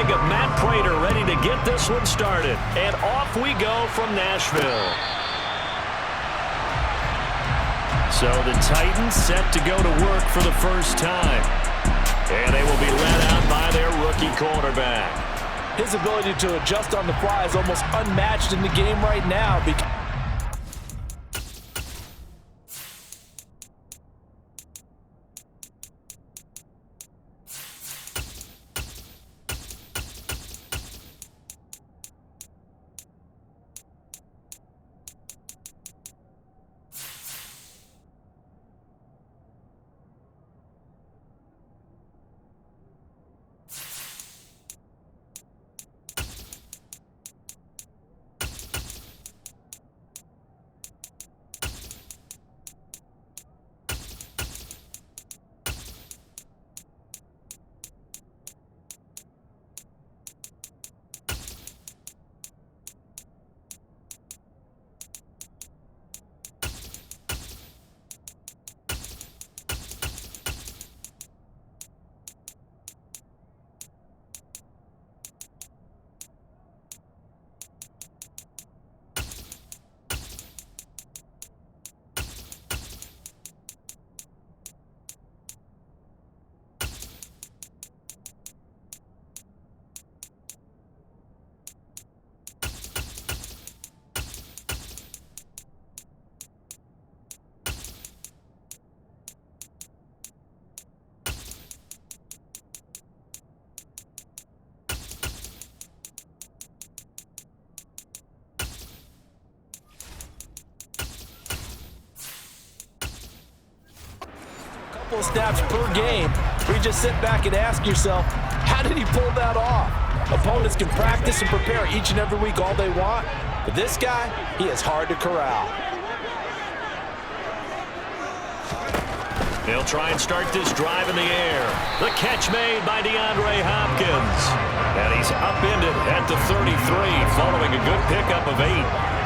We've got Matt Prater ready to get this one started. And off we go from Nashville. So the Titans set to go to work for the first time. And they will be led out by their rookie quarterback. His ability to adjust on the fly is almost unmatched in the game right now. Couple snaps per game, where you just sit back and ask yourself, how did he pull that off? Opponents can practice and prepare each and every week all they want, but this guy, he is hard to corral. They'll try and start this drive in the air. The catch made by DeAndre Hopkins. And he's upended at the 33 following a good pickup of 8.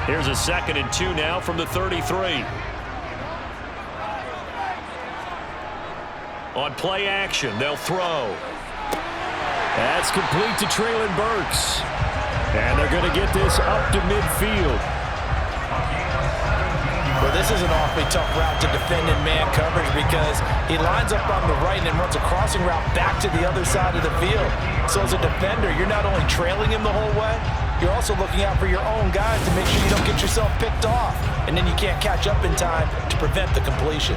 Here's a 2nd and 2 now from the 33. On play action, they'll throw. That's complete to Treylon Burks. And they're going to get this up to midfield. Well, this is an awfully tough route to defend in man coverage because he lines up on the right and then runs a crossing route back to the other side of the field. So as a defender, you're not only trailing him the whole way, you're also looking out for your own guys to make sure you don't get yourself picked off. And then you can't catch up in time to prevent the completion.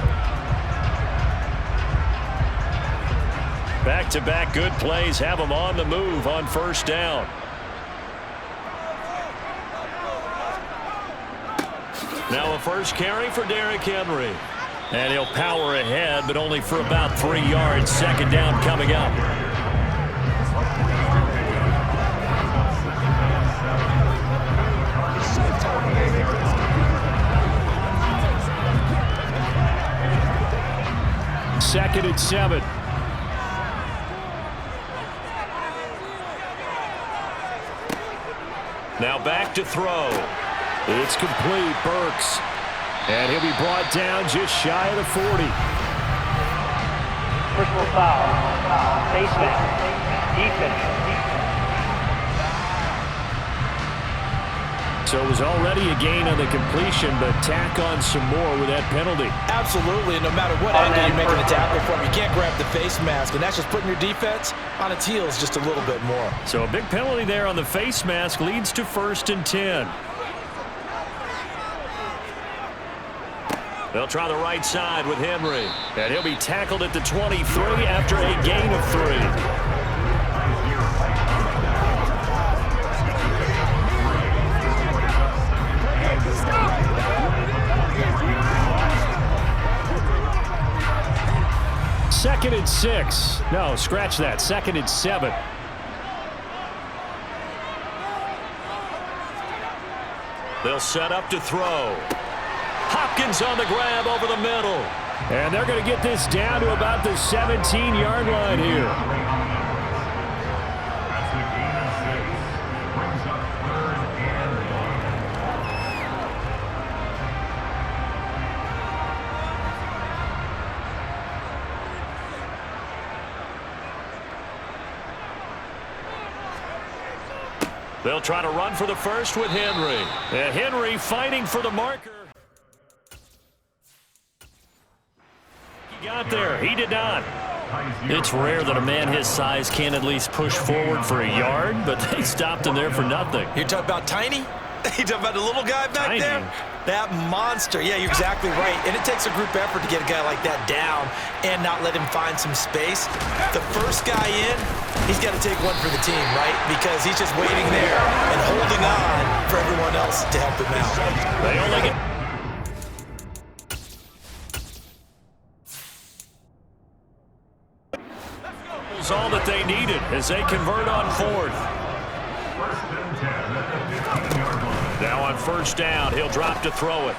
Back-to-back good plays have them on the move on first down. Now a first carry for Derrick Henry. And he'll power ahead, but only for about 3 yards. 2nd down coming up. Second and 7. Now back to throw. It's complete. Burks. And he'll be brought down just shy of the 40. Personal foul. Face mask. Defense. So it was already a gain on the completion, but tack on some more with that penalty. Absolutely, and no matter what angle you're making a tackle from, you can't grab the face mask, and that's just putting your defense on its heels just a little bit more. So a big penalty there on the face mask leads to 1st and 10. They'll try the right side with Henry, and he'll be tackled at the 23 after a gain of 3. Second and 6. No, scratch that. 2nd and 7. They'll set up to throw. Hopkins on the grab over the middle. And they're going to get this down to about the 17-yard line here. They'll try to run for the first with Henry. And Henry fighting for the marker. He got there. He did not. It's rare that a man his size can at least push forward for a yard, but they stopped him there for nothing. You're talking about tiny? You're talking about the little guy back Tiny. there? That monster. Yeah, you're exactly right. And it takes a group effort to get a guy like that down and not let him find some space. The first guy in, he's got to take one for the team, right? Because he's just waiting there and holding on for everyone else to help him out. They only get... all that they needed as they convert on fourth. Now on first down, he'll drop to throw it.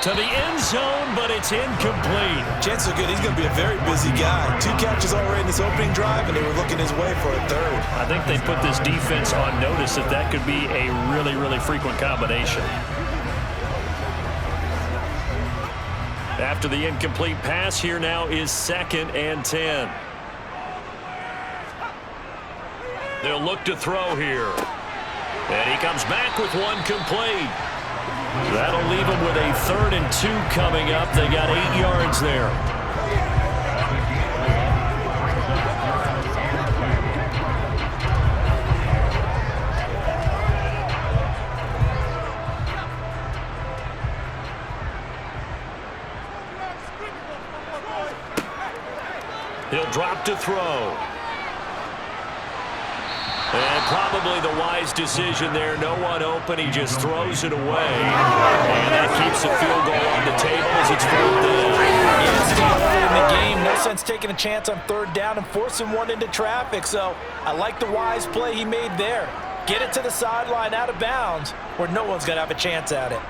To the end zone, but it's incomplete. Chances are good he's going to be a very busy guy. 2 catches already in this opening drive, and they were looking his way for a third. I think they put this defense on notice that that could be a really, really frequent combination. After the incomplete pass, here now is 2nd and 10. They'll look to throw here. And he comes back with one complete. That'll leave him with a 3rd and 2 coming up. They got 8 yards there. He'll drop to throw. And probably the wise decision there. No one open. He just throws it away. And that keeps the field goal on the table as it's 4th down. Yeah, it's still early in the game. No sense taking a chance on 3rd down and forcing one into traffic. So I like the wise play he made there. Get it to the sideline out of bounds where no one's going to have a chance at it.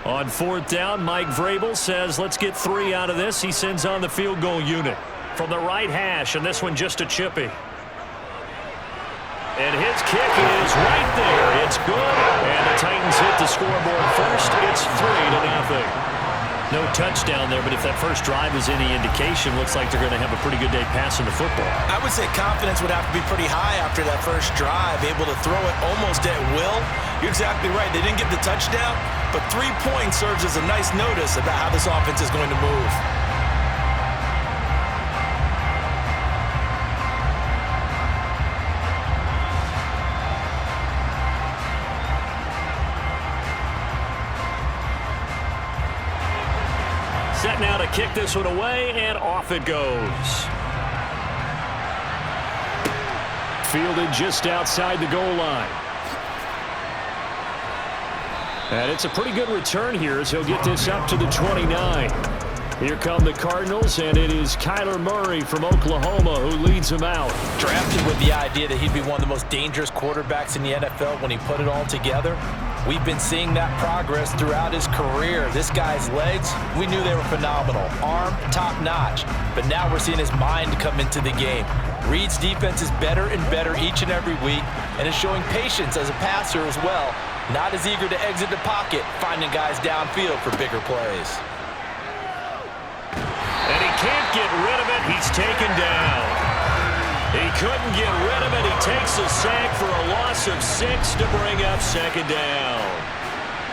On 4th down, Mike Vrabel says, let's get 3 out of this. He sends on the field goal unit from the right hash, and this one just a chippy. And his kick is right there. It's good. And the Titans hit the scoreboard first. It's 3-0. No touchdown there, but if that first drive is any indication, looks like they're going to have a pretty good day passing the football. I would say confidence would have to be pretty high after that first drive, able to throw it almost at will. You're exactly right. They didn't get the touchdown, but 3 points serves as a nice notice about how this offense is going to move. Set now to kick this one away, and off it goes. Fielded just outside the goal line. And it's a pretty good return here as he'll get this up to the 29. Here come the Cardinals, and it is Kyler Murray from Oklahoma who leads them out. Drafted with the idea that he'd be one of the most dangerous quarterbacks in the NFL when he put it all together. We've been seeing that progress throughout his career. This guy's legs, we knew they were phenomenal. Arm, top-notch. But now we're seeing his mind come into the game. Reed's defense is better and better each and every week, and is showing patience as a passer as well. Not as eager to exit the pocket, finding guys downfield for bigger plays. And he can't get rid of it. He's taken down. He couldn't get rid of it. He takes a sack for a loss of 6 to bring up 2nd down.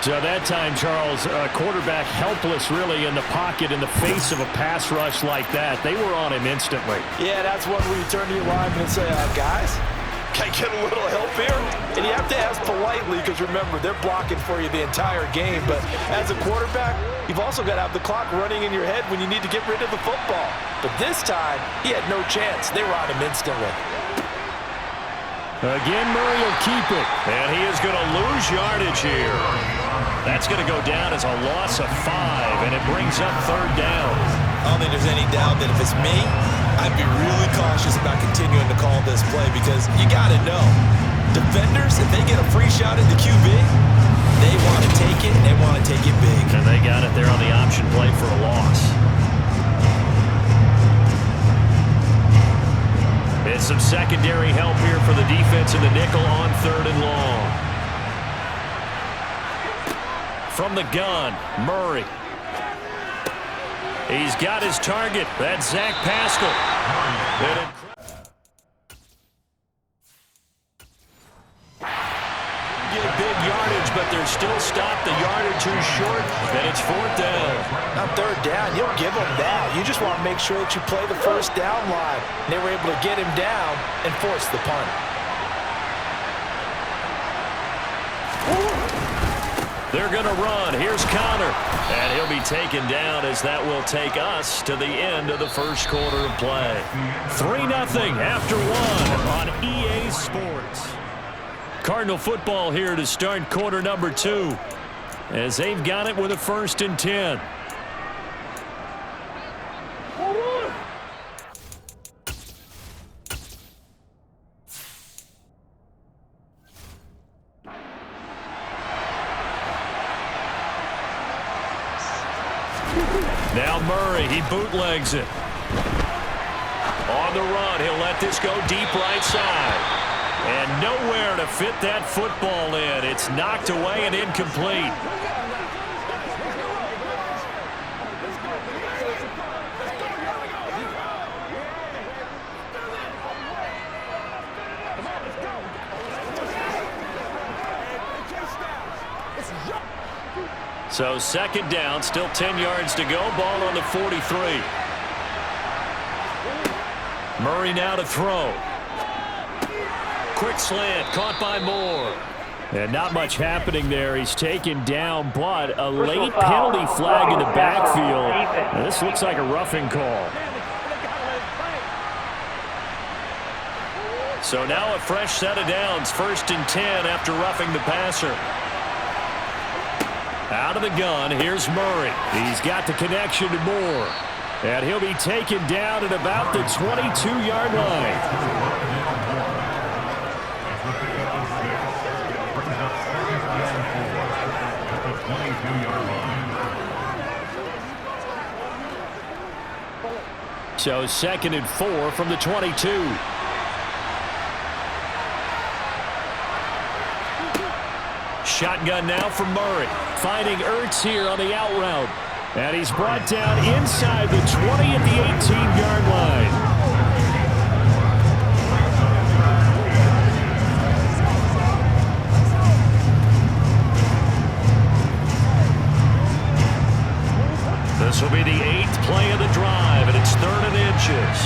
So that time, Charles, quarterback helpless really in the pocket in the face of a pass rush like that. They were on him instantly. Yeah, that's one where you turn to your lineman and say, guys, can I get a little help here? And you have to ask politely because, remember, they're blocking for you the entire game. But as a quarterback, you've also got to have the clock running in your head when you need to get rid of the football. But this time, he had no chance. They were on him instantly. Again, Murray will keep it. And he is going to lose yardage here. That's going to go down as a loss of 5, and it brings up 3rd down. I don't think there's any doubt that if it's me, I'd be really cautious about continuing to call this play because you got to know, defenders, if they get a free shot at the QB, they want to take it, and they want to take it big. And they got it there on the option play for a loss. It's some secondary help here for the defense in the nickel on 3rd and long. From the gun, Murray. He's got his target. That's Zach Pascal. get big yardage, but they're still stopped a yard or two short, and it's 4th down. On 3rd down, you'll give them that. You just want to make sure that you play the 1st down line. They were able to get him down and force the punt. They're going to run. Here's Connor. And he'll be taken down as that will take us to the end of the first quarter of play. 3-0 after 1 on EA Sports. Cardinal football here to start quarter number 2 as they've got it with a 1st and 10. Now Murray, he bootlegs it. On the run, he'll let this go deep right side. And nowhere to fit that football in. It's knocked away and incomplete. So 2nd down, still 10 yards to go. Ball on the 43. Murray now to throw. Quick slant, caught by Moore. And not much happening there. He's taken down, but a late penalty flag in the backfield. And this looks like a roughing call. So now a fresh set of downs. 1st and 10 after roughing the passer. Out of the gun, here's Murray. He's got the connection to Moore. And he'll be taken down at about the 22-yard line. So 2nd and 4 from the 22. Shotgun now from Murray. Finding Ertz here on the out route. And he's brought down inside the 20 at the 18-yard line. This will be the 8th play of the drive, and it's 3rd and inches.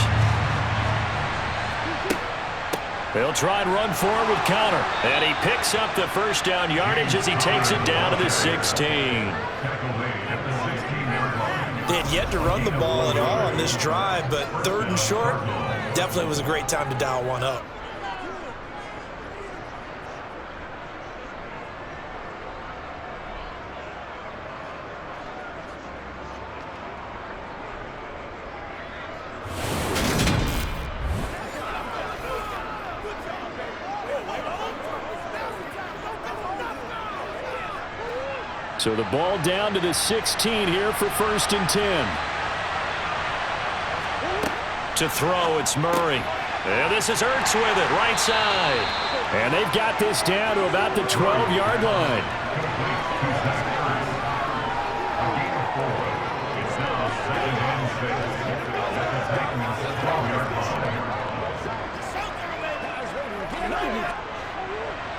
They'll try and run forward with Connor. And he picks up the 1st down yardage as he takes it down to the 16. They had yet to run the ball at all on this drive, but 3rd and short definitely was a great time to dial one up. So the ball down to the 16 here for 1st and 10. To throw, it's Murray. And this is Ertz with it, right side. And they've got this down to about the 12-yard line.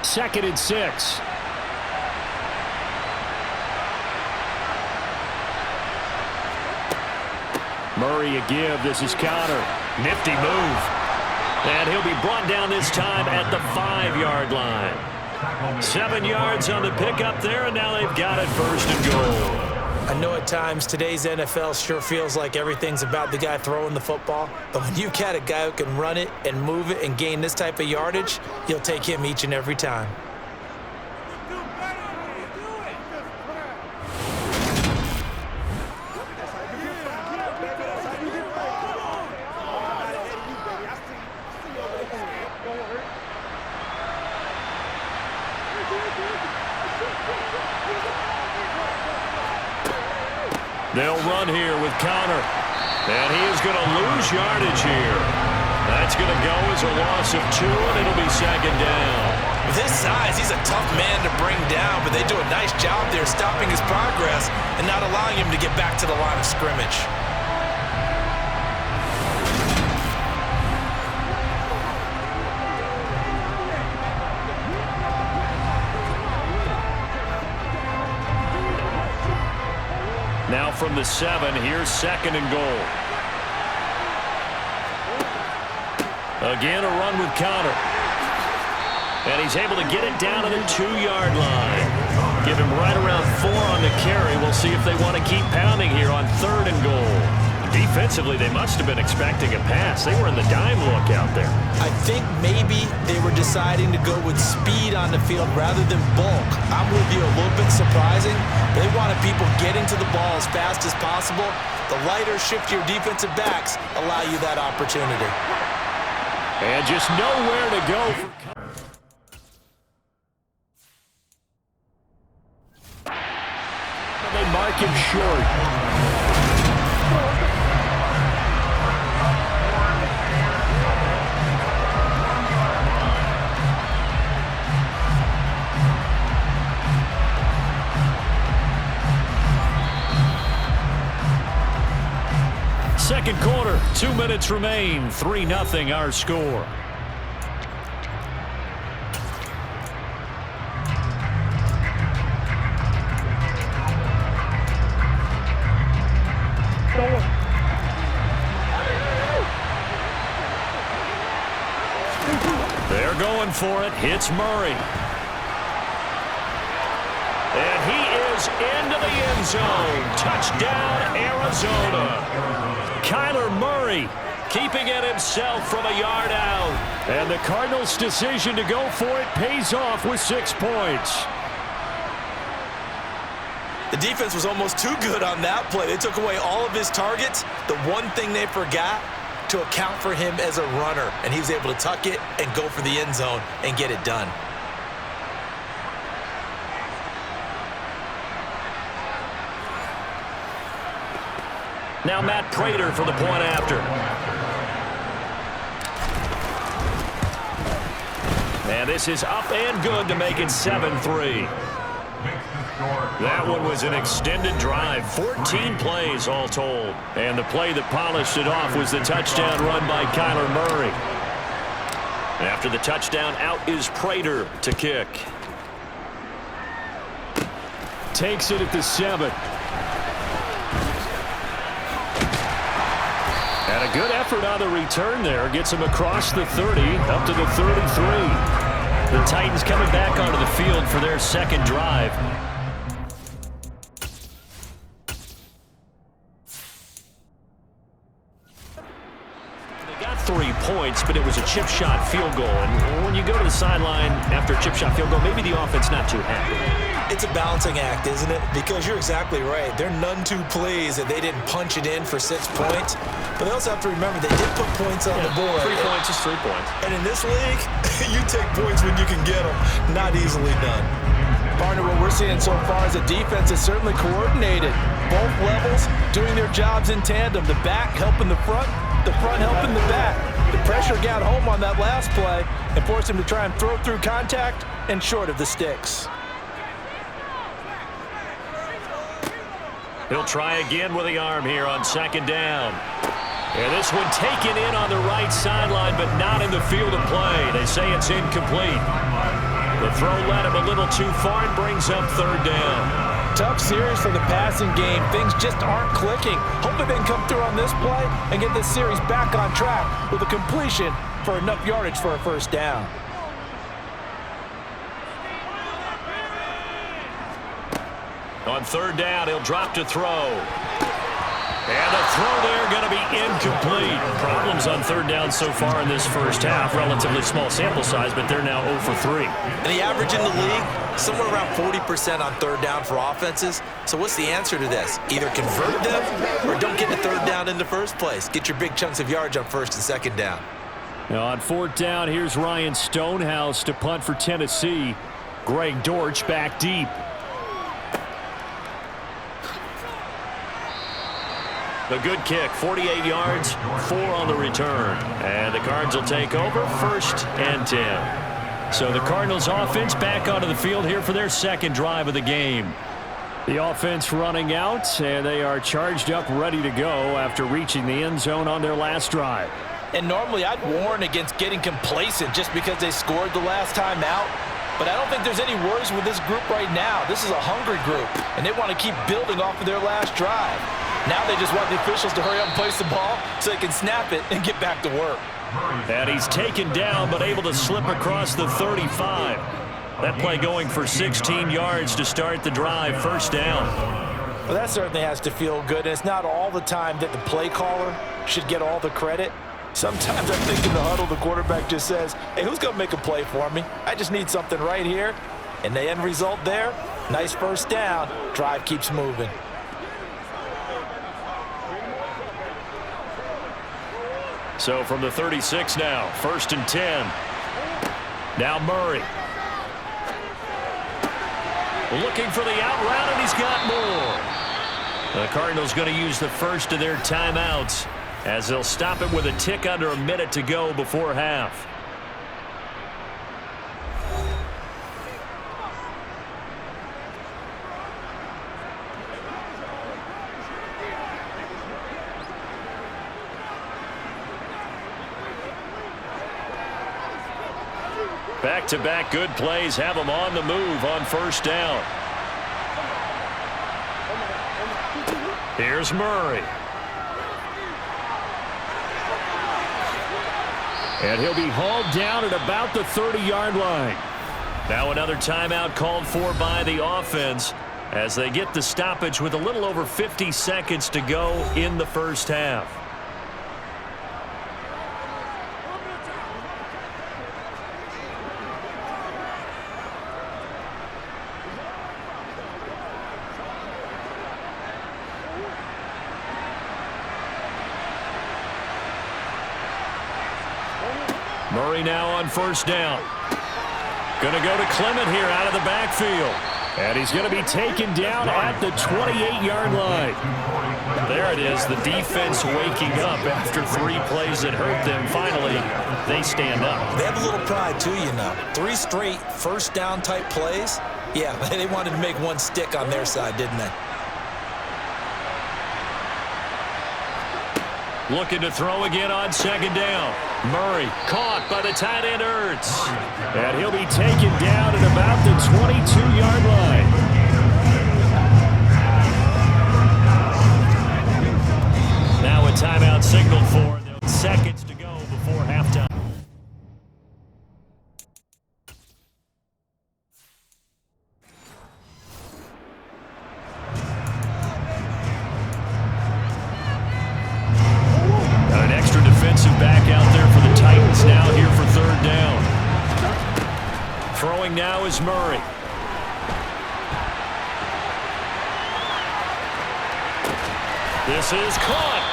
Second and 6. Murray a give. This is Connor. Nifty move. And he'll be brought down this time at the 5-yard line. 7 yards on the pickup there, and now they've got it 1st and goal. I know at times today's NFL sure feels like everything's about the guy throwing the football, but when you've got a guy who can run it and move it and gain this type of yardage, you'll take him each and every time. They'll run here with Connor. And he is going to lose yardage here. That's going to go as a loss of 2, and it'll be 2nd down. With his size, he's a tough man to bring down, but they do a nice job there stopping his progress and not allowing him to get back to the line of scrimmage. Now from the 7, here's 2nd and goal. Again, a run with Connor. And he's able to get it down to the 2-yard line. Give him right around 4 on the carry. We'll see if they want to keep pounding here on 3rd and goal. Defensively, they must have been expecting a pass. They were in the dime look out there. I think maybe they were deciding to go with speed on the field rather than bulk. I'm with you, a little bit surprising. They wanted people getting to the ball as fast as possible. The lighter, shiftier defensive backs allow you that opportunity. And just nowhere to go for they mark him short. Second quarter, 2 minutes remain. 3-0 our score. They're going for it. Hits Murray. And he is into the end zone. Touchdown, Arizona. Kyler Murray keeping it himself from a yard out. And the Cardinals' decision to go for it pays off with 6 points. The defense was almost too good on that play. They took away all of his targets. The one thing they forgot, to account for him as a runner. And he was able to tuck it and go for the end zone and get it done. Now Matt Prater for the point after. And this is up and good to make it 7-3. That one was an extended drive, 14 plays all told. And the play that polished it off was the touchdown run by Kyler Murray. After the touchdown, out is Prater to kick. Takes it at the 7. And a good effort on the return there. Gets him across the 30, up to the 33. The Titans coming back onto the field for their second drive. They got 3 points, but it was a chip shot field goal. And when you go to the sideline after a chip shot field goal, maybe the offense not too happy. It's a balancing act, isn't it? Because you're exactly right. They're none too pleased that they didn't punch it in for 6 points. But they also have to remember they did put points on the board. 3 points is 3 points. And in this league, you take points when you can get them. Not easily done. Partner, what we're seeing so far is the defense is certainly coordinated. Both levels doing their jobs in tandem. The back helping the front helping the back. The pressure got home on that last play and forced him to try and throw through contact and short of the sticks. He'll try again with the arm here on second down. And this one taken in on the right sideline, but not in the field of play. They say it's incomplete. The throw led him a little too far and brings up third down. Tough series for the passing game. Things just aren't clicking. Hopefully they can come through on this play and get this series back on track with a completion for enough yardage for a first down. On third down, he'll drop to throw. And the throw there going to be incomplete. Problems on third down so far in this first half. Relatively small sample size, but they're now 0 for 3. And the average in the league, somewhere around 40% on third down for offenses. So what's the answer to this? Either convert them or don't get the third down in the first place. Get your big chunks of yards on first and second down. Now on fourth down, here's Ryan Stonehouse to punt for Tennessee. Greg Dortch back deep. A good kick, 48 yards, 4 on the return. And the Cards will take over, first and 10. So the Cardinals offense back onto the field here for their second drive of the game. The offense running out, and they are charged up, ready to go after reaching the end zone on their last drive. And normally I'd warn against getting complacent just because they scored the last time out. but I don't think there's any worries with this group right now. This is a hungry group, and they want to keep building off of their last drive. Now they just want the officials to hurry up and place the ball so they can snap it and get back to work. And he's taken down, but able to slip across the 35. That play going for 16 yards to start the drive, first down. Well, that certainly has to feel good, and it's not all the time that the play caller should get all the credit. Sometimes I think in the huddle, the quarterback just says, hey, who's going to make a play for me? I just need something right here. And the end result there, nice first down. Drive keeps moving. So from the 36 now, 1st and 10. Now Murray. Looking for the out route, and he's got more. The Cardinals going to use the first of their timeouts as they'll stop it with a tick under a minute to go before half. Back-to-back good plays have them on the move on first down. Here's Murray. And he'll be hauled down at about the 30-yard line. Now another timeout called for by the offense as they get the stoppage with a little over 50 seconds to go in the first half. Murray now on first down. Going to go to Clement here out of the backfield. And he's going to be taken down at the 28-yard line. There it is, the defense waking up after 3 plays that hurt them. Finally, they stand up. They have a little pride, too, you know. 3 straight first down type plays. Yeah, they wanted to make one stick on their side, didn't they? Looking to throw again on second down. Murray caught by the tight end Ertz. And he'll be taken down at about the 22-yard line. Now a timeout signaled for. Seconds to go before halftime. Back out there for the Titans now here for third down. Throwing now is Murray. This is caught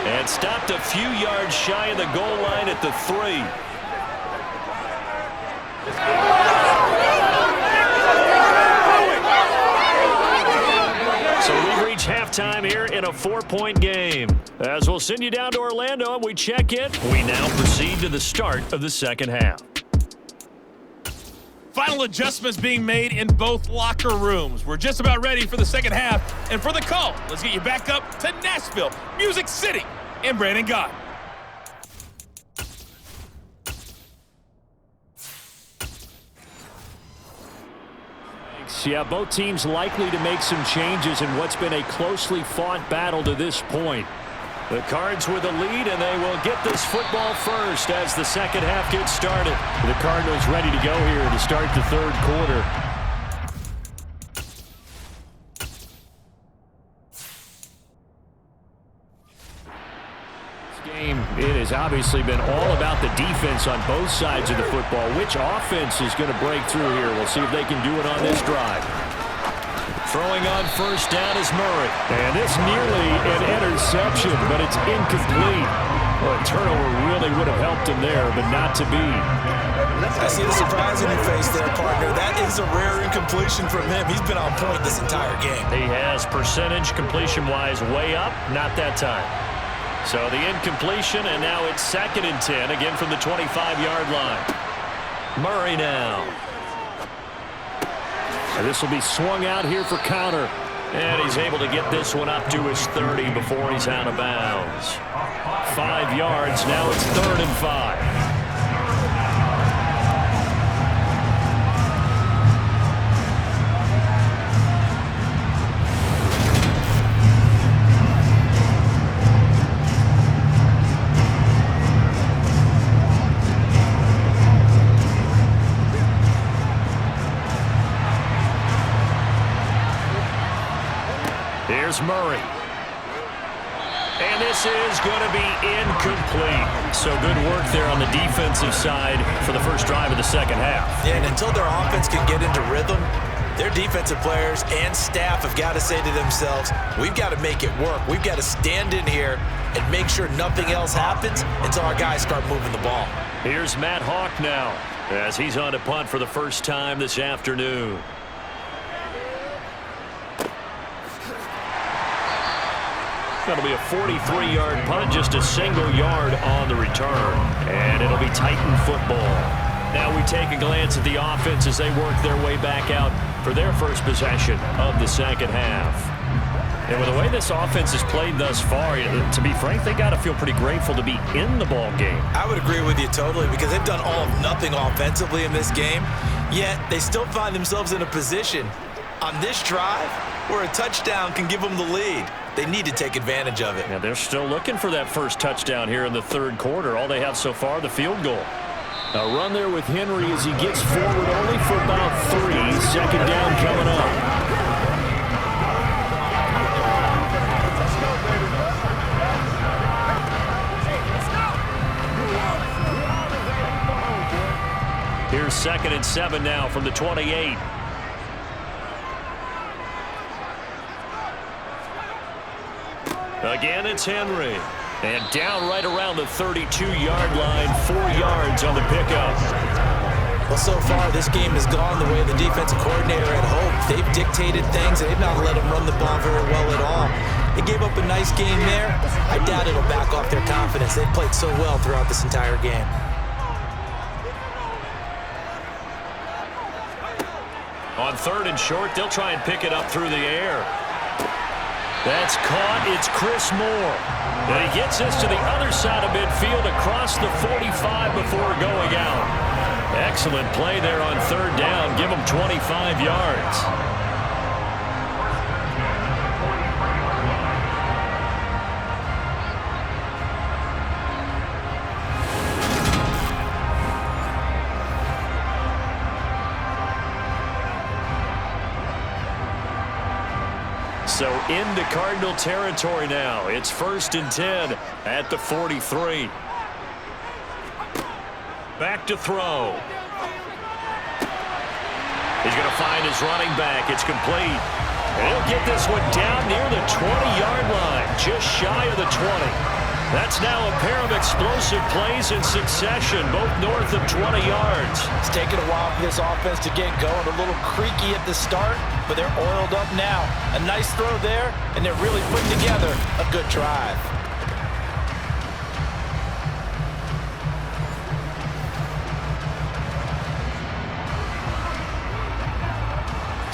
and stopped a few yards shy of the goal line at the 3. So we reach halftime here in a 4-point game. As we'll send you down to Orlando and we check in, we now proceed to the start of the second half. Final adjustments being made in both locker rooms. We're just about ready for the second half. And for the call, let's get you back up to Nashville, Music City, and Brandon Gott. Yeah, both teams likely to make some changes in what's been a closely fought battle to this point. The Cards with the lead, and they will get this football first as the second half gets started. The Cardinals ready to go here to start the third quarter. It has obviously been all about the defense on both sides of the football. Which offense is going to break through here? We'll see if they can do it on this drive. Throwing on first down is Murray. And it's nearly an interception, but it's incomplete. Well, a turnover really would have helped him there, but not to be. I see the surprise in your face there, partner. That is a rare incompletion from him. He's been on point this entire game. He has percentage completion-wise way up, not that time. So the incompletion, and now it's 2nd and 10, again from the 25-yard line. Murray now. And this will be swung out here for counter. And he's able to get this one up to his 30 before he's out of bounds. 5 yards, now it's 3rd and 5. There's Murray. And this is going to be incomplete. So good work there on the defensive side for the first drive of the second half. Yeah, and until their offense can get into rhythm, their defensive players and staff have got to say to themselves, we've got to make it work. We've got to stand in here and make sure nothing else happens until our guys start moving the ball. Here's Matt Hawk now as he's on to punt for the first time this afternoon. That'll be a 43-yard punt, just a single yard on the return. And it'll be Titan football. Now we take a glance at the offense as they work their way back out for their first possession of the second half. And with the way this offense has played thus far, to be frank, they got to feel pretty grateful to be in the ball game. I would agree with you totally because they've done all of nothing offensively in this game, yet they still find themselves in a position on this drive where a touchdown can give them the lead. They need to take advantage of it. Yeah, they're still looking for that first touchdown here in the third quarter. All they have so far, the field goal. A run there with Henry as he gets forward only for about 3. Second down coming up. Here's 2nd and 7 now from the 28. Again, it's Henry. And down right around the 32-yard line, 4 yards on the pickup. Well, so far, this game has gone the way the defensive coordinator had hoped. They've dictated things, and they've not let them run the ball very well at all. They gave up a nice game there. I doubt it'll back off their confidence. They've played so well throughout this entire game. On 3rd and short, they'll try and pick it up through the air. That's caught. It's Chris Moore. And he gets this to the other side of midfield across the 45 before going out. Excellent play there on 3rd down. Give him 25 yards. So into Cardinal territory now. It's 1st and 10 at the 43. Back to throw. He's going to find his running back. It's complete. And he'll get this one down near the 20-yard line, just shy of the 20. That's now a pair of explosive plays in succession, both north of 20 yards. It's taken a while for this offense to get going. A little creaky at the start, but they're oiled up now. A nice throw there, and they're really putting together a good drive.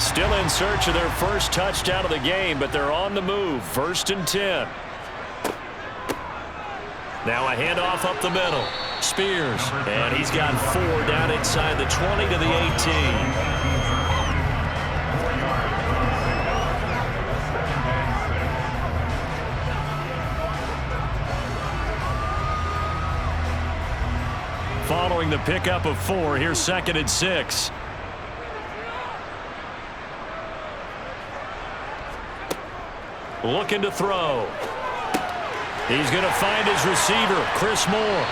Still in search of their first touchdown of the game, but they're on the move. 1st and 10. Now a handoff up the middle. Spears. And he's got 4 down inside the 20 to the 18. Following the pickup of 4, here's 2nd and 6. Looking to throw. He's going to find his receiver, Chris Moore.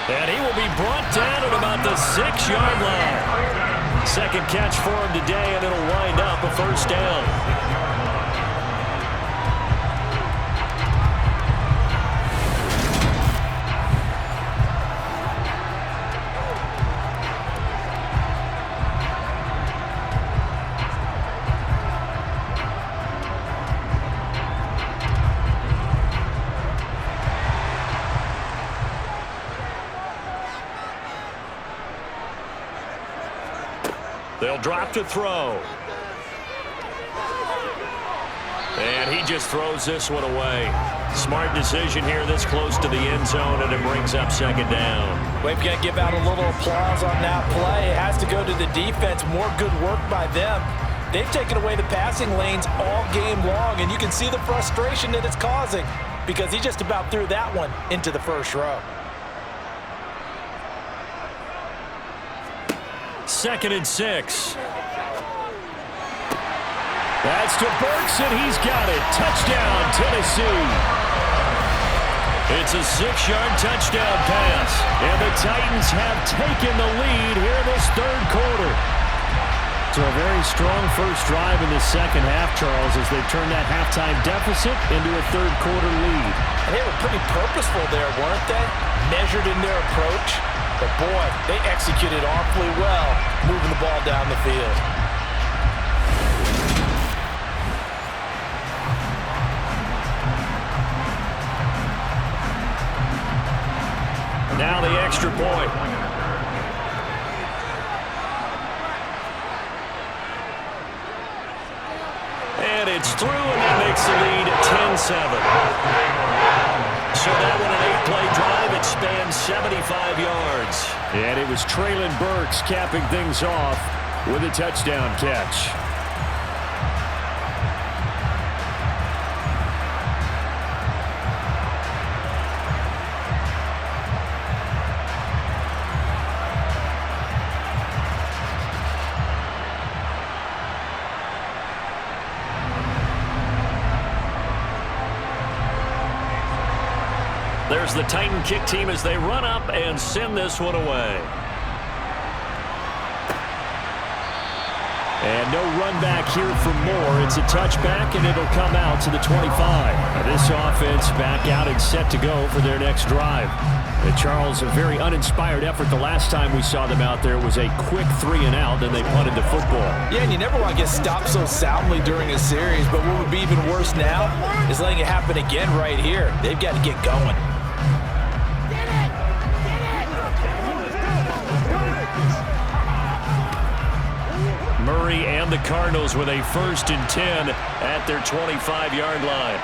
And he will be brought down at about the 6-yard line. Second catch for him today, and it'll wind up a 1st down. They'll drop to throw. And he just throws this one away. Smart decision here this close to the end zone, and it brings up 2nd down. We've got to give out a little applause on that play. It has to go to the defense. More good work by them. They've taken away the passing lanes all game long, and you can see the frustration that it's causing because he just about threw that one into the first row. 2nd and 6. That's to Burks, and he's got it. Touchdown, Tennessee. It's a 6-yard touchdown pass, and the Titans have taken the lead here in this third quarter. So a very strong first drive in the second half, Charles, as they turn that halftime deficit into a third quarter lead. And they were pretty purposeful there, weren't they? Measured in their approach. But boy, they executed awfully well, moving the ball down the field. Now the extra point. And it's through, and that makes the lead 10-7. So that one an 8-play drive. It spans 75 yards. And it was Traylon Burks capping things off with a touchdown catch. There's the Titan kick team as they run up and send this one away. And no run back here for Moore. It's a touchback, and it'll come out to the 25. Now this offense back out and set to go for their next drive. And Charles, a very uninspired effort the last time we saw them out there. It was a quick 3-and-out, then they punted the football. Yeah, and you never want to get stopped so soundly during a series, but what would be even worse now is letting it happen again right here. They've got to get going. Murray and the Cardinals with a 1st and 10 at their 25-yard line.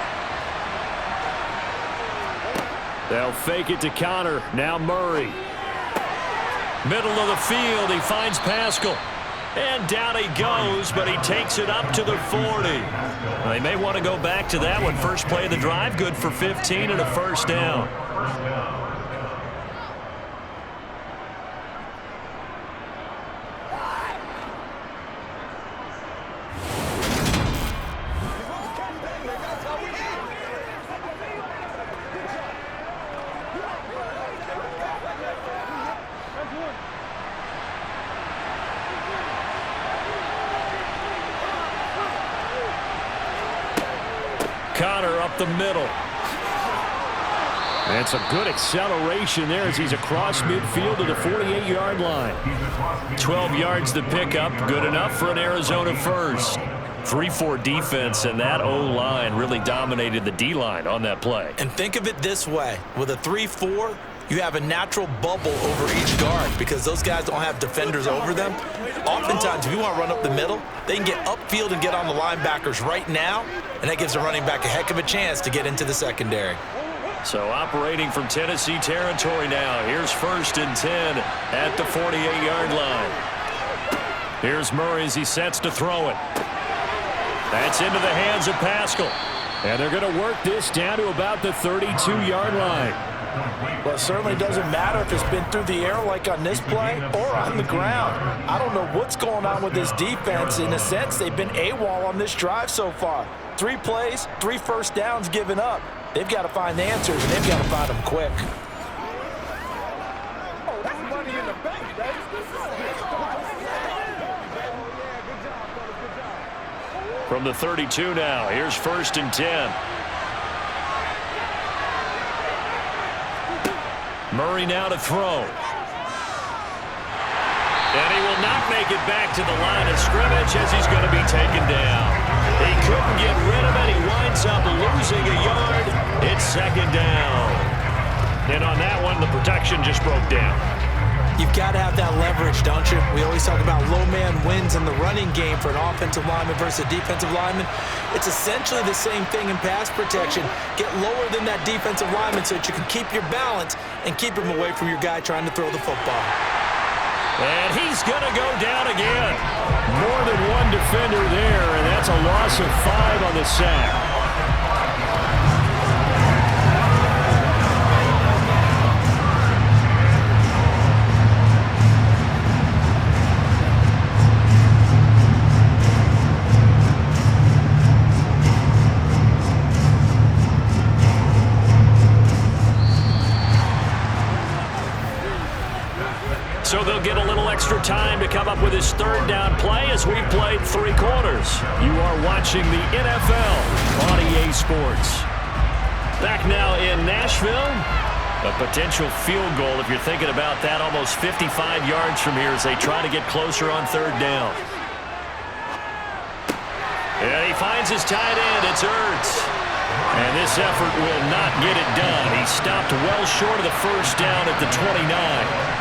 They'll fake it to Connor. Now Murray. Middle of the field. He finds Pascal. And down he goes, but he takes it up to the 40. They may want to go back to that one. First play of the drive, good for 15 and a first down. Connor up the middle. And some good acceleration there as he's across midfield to the 48-yard line. 12 yards to pick up. Good enough for an Arizona first. 3-4 defense, and that O-line really dominated the D-line on that play. And think of it this way. With a 3-4, you have a natural bubble over each guard because those guys don't have defenders over them. Oftentimes, if you want to run up the middle, they can get upfield and get on the linebackers right now, and that gives the running back a heck of a chance to get into the secondary. So operating from Tennessee territory now. Here's 1st and 10 at the 48-yard line. Here's Murray as he sets to throw it. That's into the hands of Pascal. And they're going to work this down to about the 32-yard line. Well, it certainly doesn't matter if it's been through the air like on this play or on the ground. I don't know what's going on with this defense. In a sense, they've been AWOL on this drive so far. 3 plays, 3 first downs given up. They've got to find the answers, and they've got to find them quick. From the 32 now, here's 1st and 10. Murray now to throw. And he will not make it back to the line of scrimmage as he's going to be taken down. He couldn't get rid of it. He winds up losing a yard. It's 2nd down. And on that one, the protection just broke down. You've got to have that leverage, don't you? We always talk about low man wins in the running game for an offensive lineman versus a defensive lineman. It's essentially the same thing in pass protection. Get lower than that defensive lineman so that you can keep your balance and keep him away from your guy trying to throw the football. And he's going to go down again. More than one defender there, and that's a loss of 5 on the sack. extra time to come up with his third down play as we've played 3 quarters. You are watching the NFL on EA Sports. Back now in Nashville. A potential field goal, if you're thinking about that, almost 55 yards from here as they try to get closer on third down. And he finds his tight end. It's Ertz. And this effort will not get it done. He stopped well short of the first down at the 29.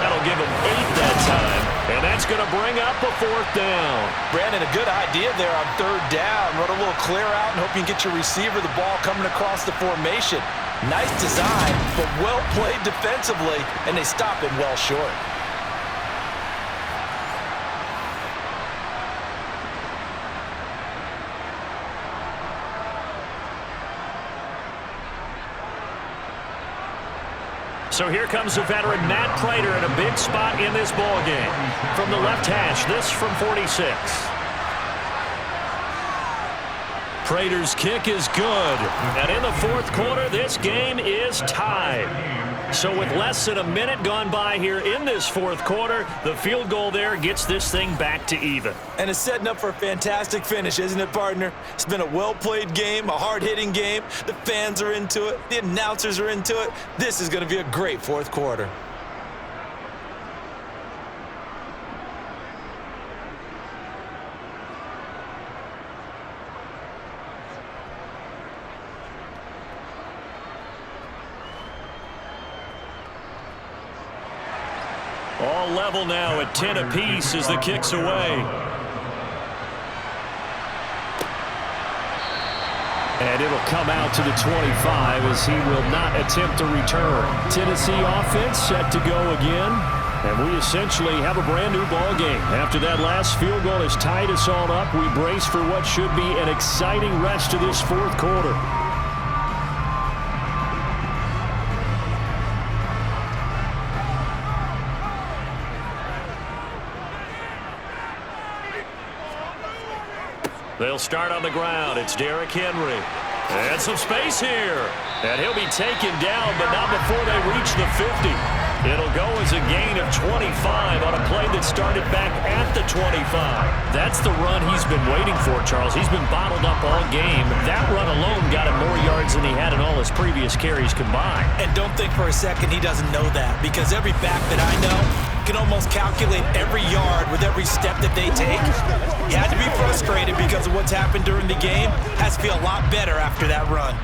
That'll give him 8 that time. And that's going to bring up a 4th down. Brandon, a good idea there on third down. Run a little clear out and hope you can get your receiver the ball coming across the formation. Nice design, but well played defensively, and they stop him well short. So here comes the veteran Matt Prater in a big spot in this ballgame. From the left hash, this from 46. Prater's kick is good. And in the 4th quarter, this game is tied. So with less than a minute gone by here in this 4th quarter, the field goal there gets this thing back to even. And it's setting up for a fantastic finish, isn't it, partner? It's been a well-played game, a hard-hitting game. The fans are into it. The announcers are into it. This is going to be a great 4th quarter. All level now at 10 apiece as the kick's away. And it'll come out to the 25 as he will not attempt to return. Tennessee offense set to go again. And we essentially have a brand new ball game. After that last field goal has tied us all up, we brace for what should be an exciting rest to this 4th quarter. They'll start on the ground. It's Derrick Henry. And some space here. And he'll be taken down, but not before they reach the 50. It'll go as a gain of 25 on a play that started back at the 25. That's the run he's been waiting for, Charles. He's been bottled up all game. That run alone got him more yards than he had in all his previous carries combined. And don't think for a second he doesn't know that, because every back that I know can almost calculate every yard with every step that they take. He had to be frustrated because of what's happened during the game. Has to feel a lot better after that run.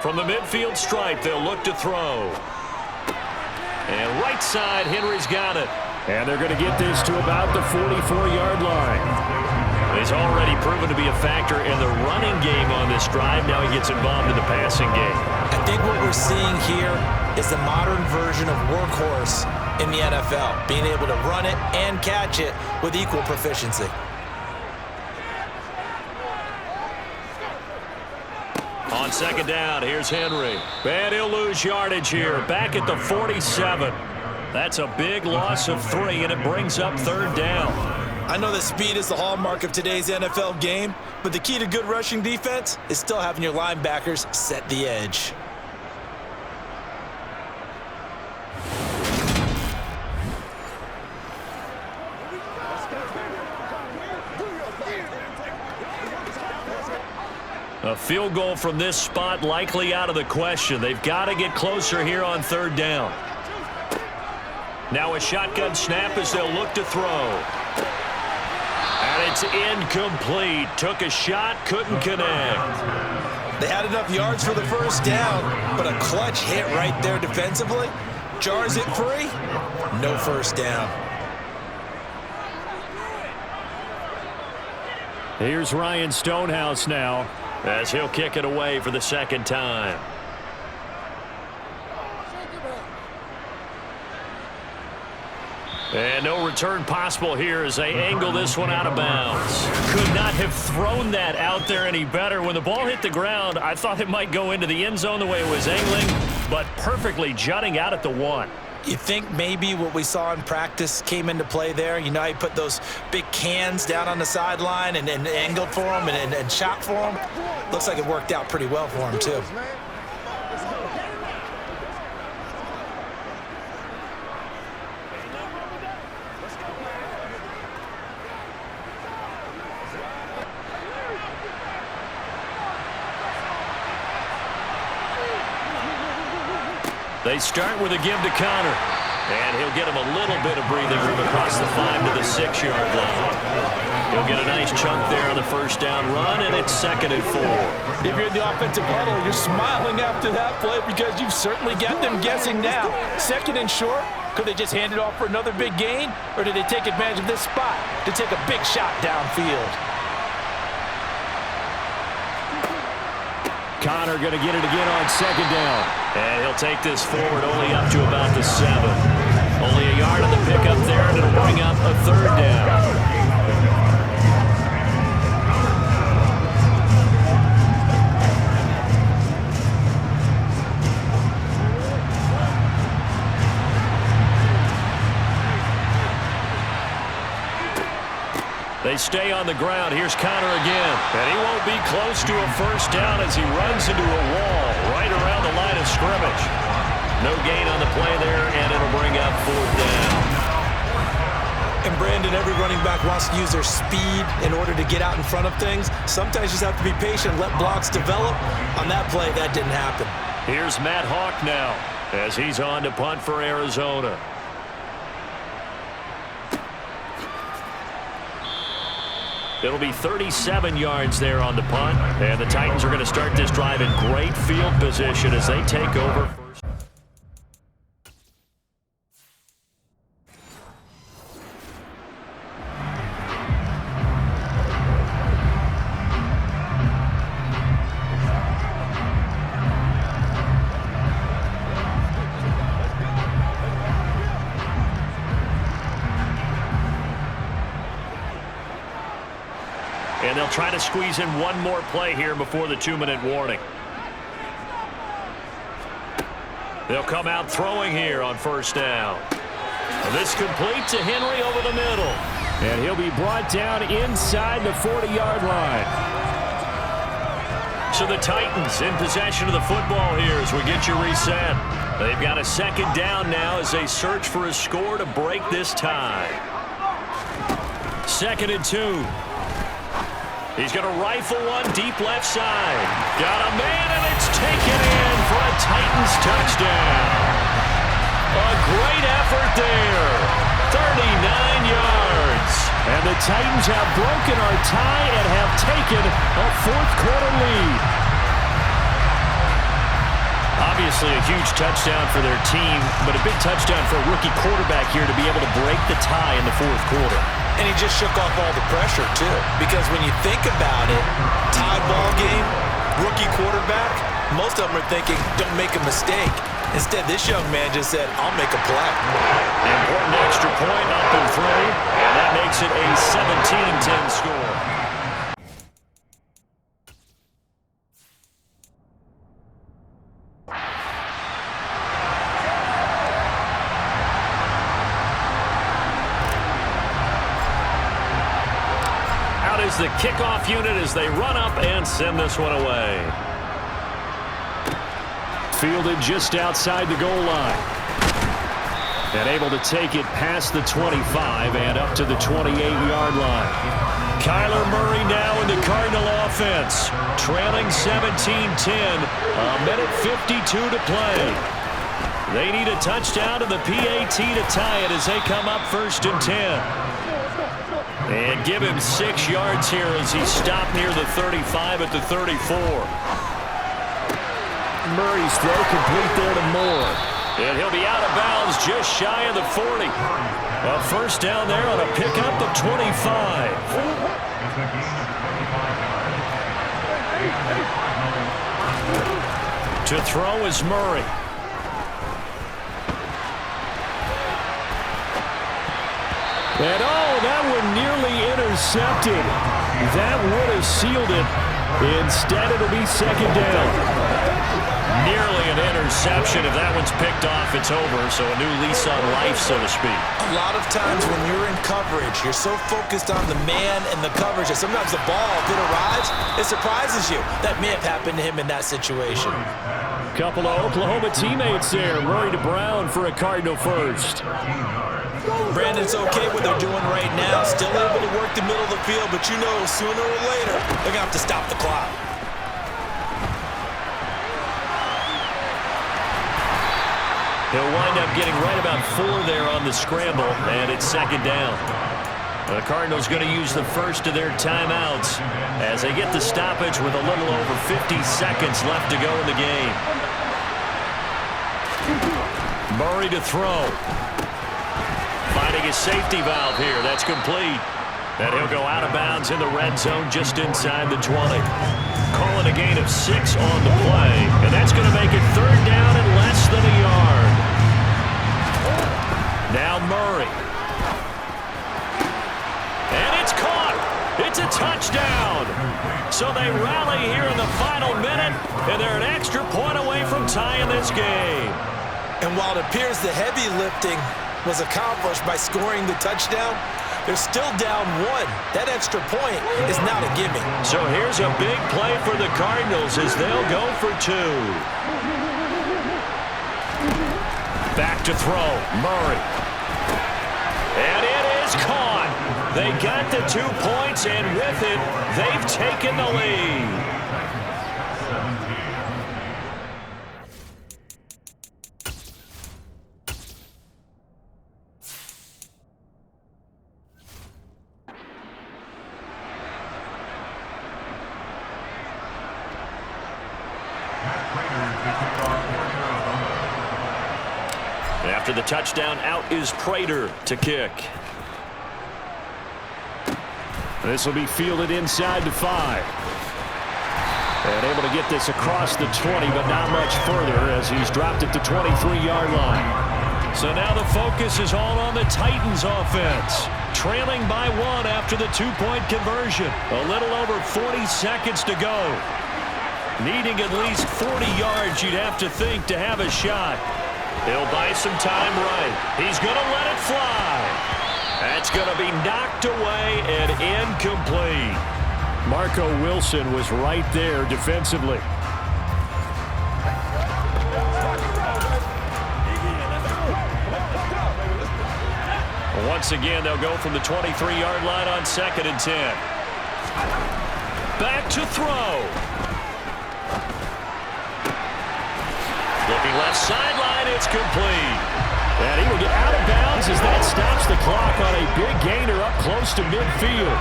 From the midfield stripe, they'll look to throw. And right side, Henry's got it. And they're going to get this to about the 44-yard line. He's already proven to be a factor in the running game on this drive. Now he gets involved in the passing game. I think what we're seeing here is the modern version of workhorse in the NFL, being able to run it and catch it with equal proficiency. On second down, here's Henry. And he'll lose yardage here, back at the 47. That's a big loss of 3, and it brings up third down. I know that speed is the hallmark of today's NFL game, but the key to good rushing defense is still having your linebackers set the edge. A field goal from this spot likely out of the question. They've got to get closer here on third down. Now a shotgun snap as they'll look to throw. And it's incomplete. Took a shot, couldn't connect. They had enough yards for the first down, but a clutch hit right there defensively. Jars it free. No first down. Here's Ryan Stonehouse now, as he'll kick it away for the second time. And no return possible here as they angle this one out of bounds. Could not have thrown that out there any better. When the ball hit the ground, I thought it might go into the end zone the way it was angling, but perfectly jutting out at the 1. You think maybe what we saw in practice came into play there? You know how you put those big cans down on the sideline and angled for them and shot for them? Looks like it worked out pretty well for him, too. They start with a give to Connor. And he'll get him a little bit of breathing room across the 5 to the 6-yard line. He'll get a nice chunk there on the first down run, and it's 2nd and 4. If you're in the offensive huddle, you're smiling after that play because you've certainly got them guessing now. 2nd and short, could they just hand it off for another big gain? Or did they take advantage of this spot to take a big shot downfield? Connor going to get it again on 2nd down. And he'll take this forward only up to about the 7. Only a yard on the pickup there, and it'll bring up a 3rd down. They stay on the ground. Here's Connor again. And he won't be close to a first down as he runs into a wall right around the line of scrimmage. No gain on the play there, and it'll bring up 4th down. And Brandon, every running back wants to use their speed in order to get out in front of things. Sometimes you just have to be patient, let blocks develop. On that play, that didn't happen. Here's Matt Hawk now as he's on to punt for Arizona. It'll be 37 yards there on the punt. And the Titans are going to start this drive in great field position as they take over first. And they'll try to squeeze in one more play here before the 2-minute warning. They'll come out throwing here on first down. This complete to Henry over the middle. And he'll be brought down inside the 40-yard line. So the Titans in possession of the football here as we get you reset. They've got a 2nd down now as they search for a score to break this tie. 2nd and 2. He's going to rifle one deep left side. Got a man, and it's taken in for a Titans touchdown. A great effort there. 39 yards. And the Titans have broken our tie and have taken a 4th-quarter lead. Obviously a huge touchdown for their team, but a big touchdown for a rookie quarterback here to be able to break the tie in the 4th quarter. And he just shook off all the pressure, too. Because when you think about it, tied ball game, rookie quarterback, most of them are thinking, don't make a mistake. Instead, this young man just said, I'll make a play. Important extra point up and through, and that makes it a 17-10 score. Is the kickoff unit as they run up and send this one away. Fielded just outside the goal line. And able to take it past the 25 and up to the 28-yard line. Kyler Murray now in the Cardinal offense. Trailing 17-10. A minute 52 to play. They need a touchdown to the PAT to tie it as they come up 1st and 10. And give him 6 yards here as he stopped near the 35 at the 34. Murray's throw complete there to Moore. And he'll be out of bounds just shy of the 40. A first down there on a pickup of 25. To throw is Murray. And that one nearly intercepted. That would have sealed it. Instead, it'll be 2nd down. Nearly an interception. If that one's picked off, it's over. So a new lease on life, so to speak. A lot of times when you're in coverage, you're so focused on the man and the coverage that sometimes the ball, if it arrives, it surprises you. That may have happened to him in that situation. Couple of Oklahoma teammates there. Murray to Brown for a Cardinal first. Brandon's okay what they're doing right now. Still able to work the middle of the field, but you know sooner or later they're going to have to stop the clock. He'll wind up getting right about 4 there on the scramble, and it's second down. The Cardinals going to use the first of their timeouts as they get the stoppage with a little over 50 seconds left to go in the game. Murray to throw. Finding his safety valve here. That's complete. And he'll go out of bounds in the red zone just inside the 20. Calling a gain of 6 on the play. And that's going to make it third down and less than a yard. Now Murray. And it's caught. It's a touchdown. So they rally here in the final minute, and they're an extra point away from tying this game. And while it appears the heavy lifting was accomplished by scoring the touchdown, they're still down 1. That extra point is not a gimme. So here's a big play for the Cardinals as they'll go for 2. Back to throw. Murray. And it is caught. They got the 2 points, and with it, they've taken the lead. After the touchdown, out is Prater to kick. This will be fielded inside the 5. And able to get this across the 20, but not much further as he's dropped it to 23-yard line. So now the focus is all on the Titans offense. Trailing by 1 after the 2-point conversion. A little over 40 seconds to go. Needing at least 40 yards, you'd have to think, to have a shot. He'll buy some time right. He's going to let it fly. That's going to be knocked away and incomplete. Marco Wilson was right there defensively. Once again, they'll go from the 23-yard line on 2nd and 10. Back to throw. Looking left sideline, it's complete. And he will get out of bounds as that stops the clock on a big gainer up close to midfield.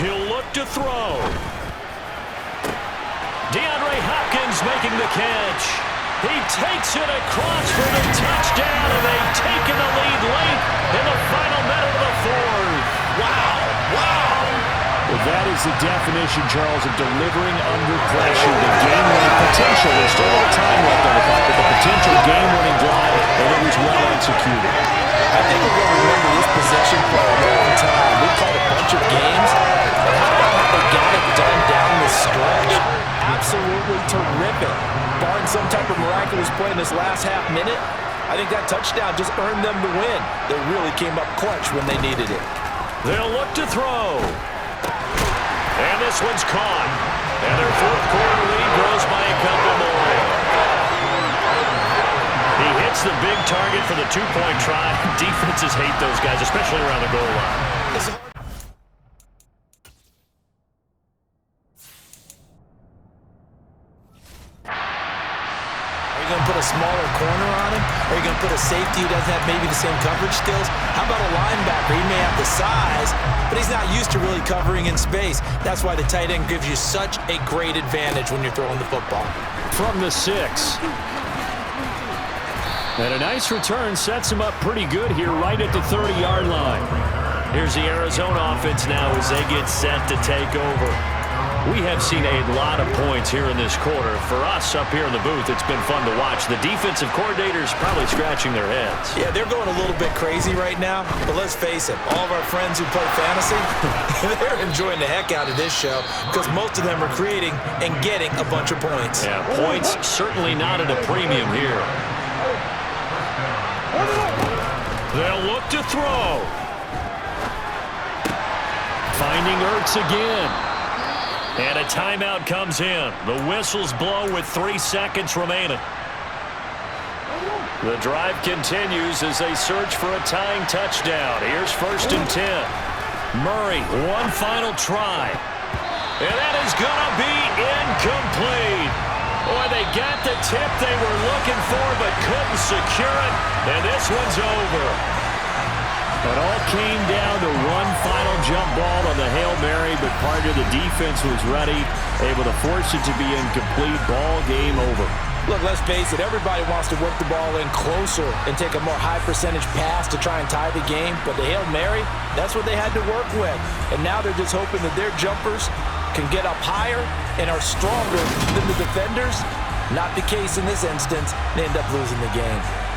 He'll look to throw. DeAndre Hopkins making the catch. He takes it across for the touchdown, and they've taken the lead late in the final minute of the 4th. Wow, wow. Well, that is the definition, Charles, of delivering under pressure. The game-winning potential. There's still a little time left on the clock, but the potential game-winning drive, and it was well executed. I think we're going to remember this possession for a long time. We played a bunch of games, and how about how they got it done down the stretch? Absolutely terrific. Barring some type of miraculous play in this last half minute, I think that touchdown just earned them the win. They really came up clutch when they needed it. They'll look to throw. And this one's caught. And their 4th quarter lead grows by a couple more. He hits the big target for the 2-point try. Defenses hate those guys, especially around the goal line. Are you going to put a smaller corner on him? Are you going to put a safety who doesn't have maybe the same coverage skills? How about a linebacker? He may have the size, but he's not used to really covering in space. That's why the tight end gives you such a great advantage when you're throwing the football. From the 6. And a nice return sets him up pretty good here right at the 30-yard line. Here's the Arizona offense now as they get set to take over. We have seen a lot of points here in this quarter. For us up here in the booth, it's been fun to watch. The defensive coordinators probably scratching their heads. Yeah, they're going a little bit crazy right now, but let's face it, all of our friends who play fantasy, they're enjoying the heck out of this show because most of them are creating and getting a bunch of points. Yeah, points certainly not at a premium here. They'll look to throw. Finding Ertz again. And a timeout comes in. The whistles blow with 3 seconds remaining. The drive continues as they search for a tying touchdown. Here's 1st and 10. Murray, one final try. And that is going to be incomplete. Boy, they got the tip they were looking for but couldn't secure it, and this one's over. It all came down to one final jump ball on the Hail Mary, but part of the defense was ready, able to force it to be incomplete. Ball game over. Look, let's face it, everybody wants to work the ball in closer and take a more high-percentage pass to try and tie the game. But the Hail Mary, that's what they had to work with. And now they're just hoping that their jumpers can get up higher and are stronger than the defenders. Not the case in this instance. They end up losing the game.